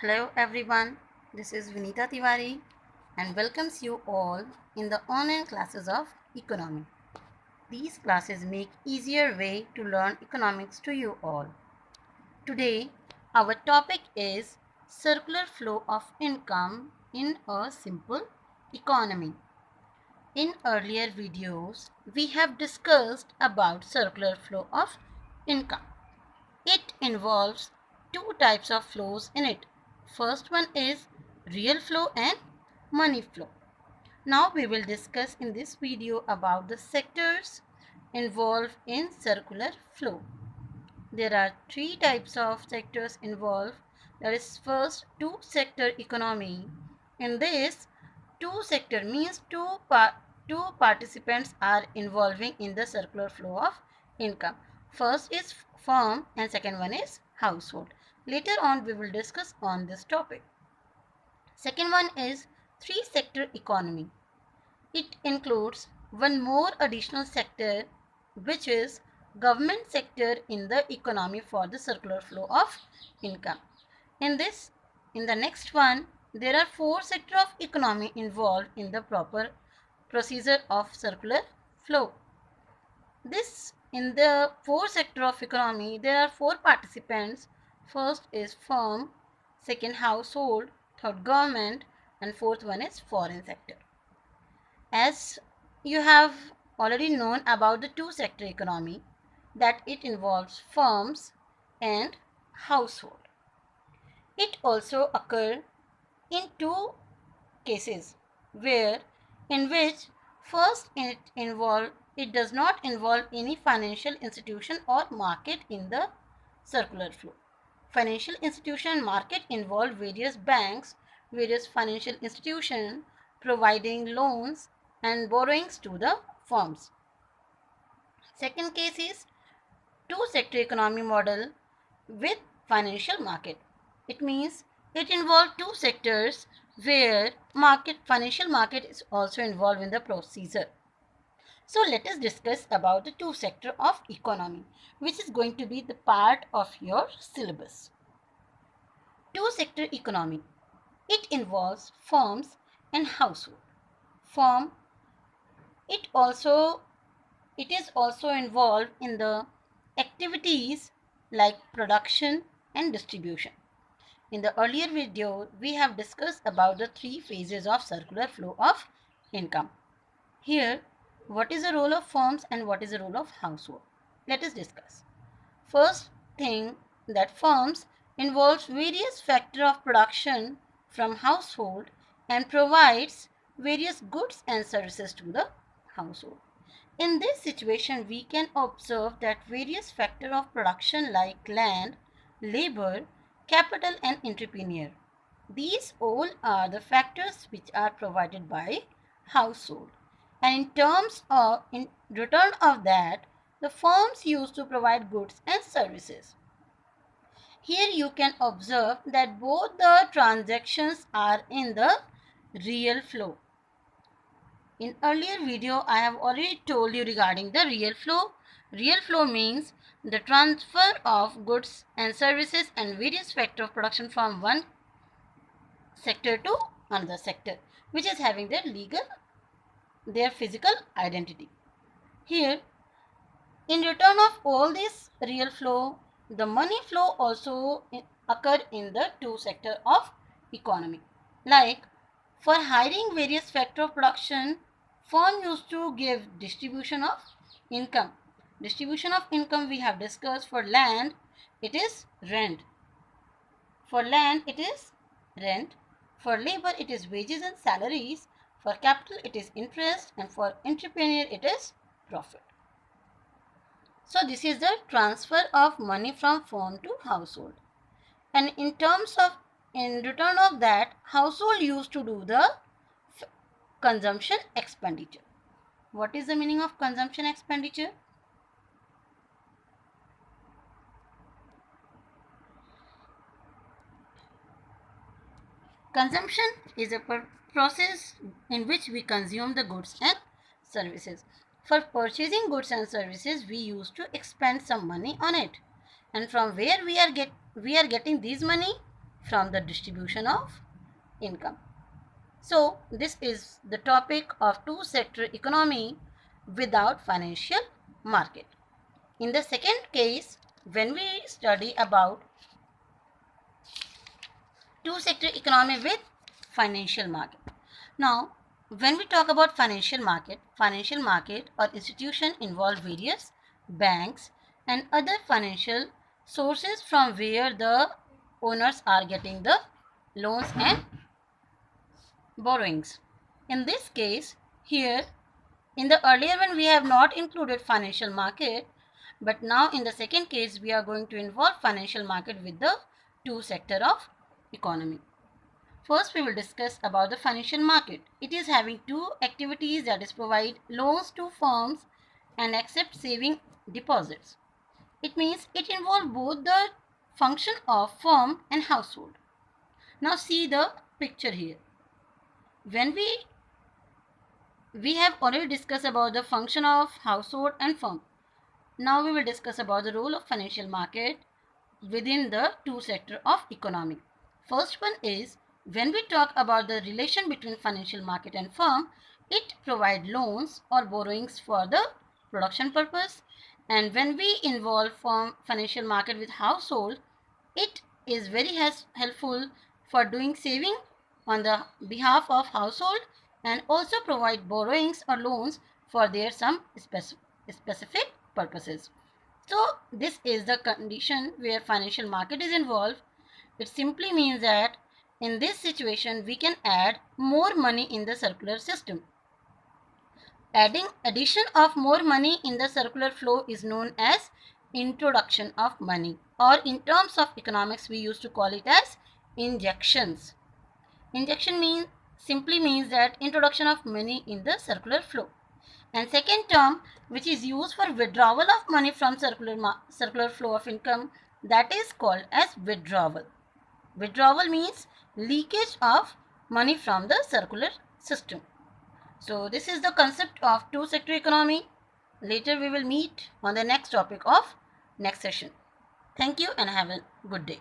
Hello everyone, this is Vinita Tiwari and welcomes you all in the online classes of economy. These classes make easier way to learn economics to you all. Today our topic is circular flow of income in a simple economy. In earlier videos, we have discussed about circular flow of income. It involves two types of flows in it. First one is real flow and money flow. Now we will discuss in this video about the sectors involved in circular flow. There are three types of sectors involved. That is first two sector economy. In this two sector means two participants are involving in the circular flow of income. First is firm and second one is household. Later on we will discuss on this topic. Second one is three sector economy. It includes one more additional sector which is government sector in the economy for the circular flow of income. In the next one, there are four sector of economy involved in the proper procedure of circular flow. In the four sector of economy, there are four participants. First is firm, second household, third government, and fourth one is foreign sector. As you have already known about the two sector economy, that it involves firms and household. It also occurs in two cases where in which first it does not involve any financial institution or market in the circular flow. Financial institution and market involve various banks, various financial institutions providing loans and borrowings to the firms. Second case is two sector economy model with financial market. It means it involves two sectors where financial market is also involved in the procedure. So let us discuss about the two sector of economy, which is going to be the part of your syllabus. Two sector economy. It involves firms and household. Firm. It is also involved in the activities like production and distribution. In the earlier video, we have discussed about the three phases of circular flow of income. Here, what is the role of firms and what is the role of household? Let us discuss. First thing, that firms involves various factors of production from household and provides various goods and services to the household. In this situation, we can observe that various factors of production like land, labor, capital and entrepreneur. These all are the factors which are provided by household. And in return of that, the firms used to provide goods and services. Here you can observe that both the transactions are in the real flow. In earlier video, I have already told you regarding the real flow. Real flow means the transfer of goods and services and various factors of production from one sector to another sector, which is having their physical identity. Here, in return of all this real flow, the money flow also occur in the two sector of economy. Like for hiring various factor of production, firm used to give distribution of income. Distribution of income we have discussed. For land, it is rent. For land, it is rent. For labor, it is wages and salaries. For capital, it is interest. And for entrepreneur, it is profit. So this is the transfer of money from firm to household. And in return of that, household used to do the consumption expenditure. What is the meaning of consumption expenditure? Consumption is a process in which we consume the goods and services. For purchasing goods and services, we used to expend some money on it. And from where we are getting this money? from the distribution of income. So this is the topic of two-sector economy without financial market. In the second case, when we study about two-sector economy with financial market. Now, when we talk about financial market or institution involve various banks and other financial sources from where the owners are getting the loans and borrowings. In this case, here in the earlier one we have not included financial market, but now in the second case we are going to involve financial market with the two sector of economy. First we will discuss about the financial market. It is having two activities, that is provide loans to firms and accept saving deposits. It means it involves both the function of firm and household. Now see the picture here. When we have already discussed about the function of household and firm. Now we will discuss about the role of financial market within the two sector of economy. First one is, when we talk about the relation between financial market and firm, it provide loans or borrowings for the production purpose. And when we involve firm financial market with household, it is very helpful for doing saving on the behalf of household and also provide borrowings or loans for their some specific purposes. So this is the condition where financial market is involved. It simply means that in this situation we can add more money in the circular system. Addition of more money in the circular flow is known as introduction of money, or in terms of economics we used to call it as injections. Injection simply means that introduction of money in the circular flow. And second term, which is used for withdrawal of money from circular flow of income, that is called as withdrawal. Withdrawal means leakage of money from the circular system. So this is the concept of two sector economy. Later we will meet on the next topic of next session. Thank you and have a good day.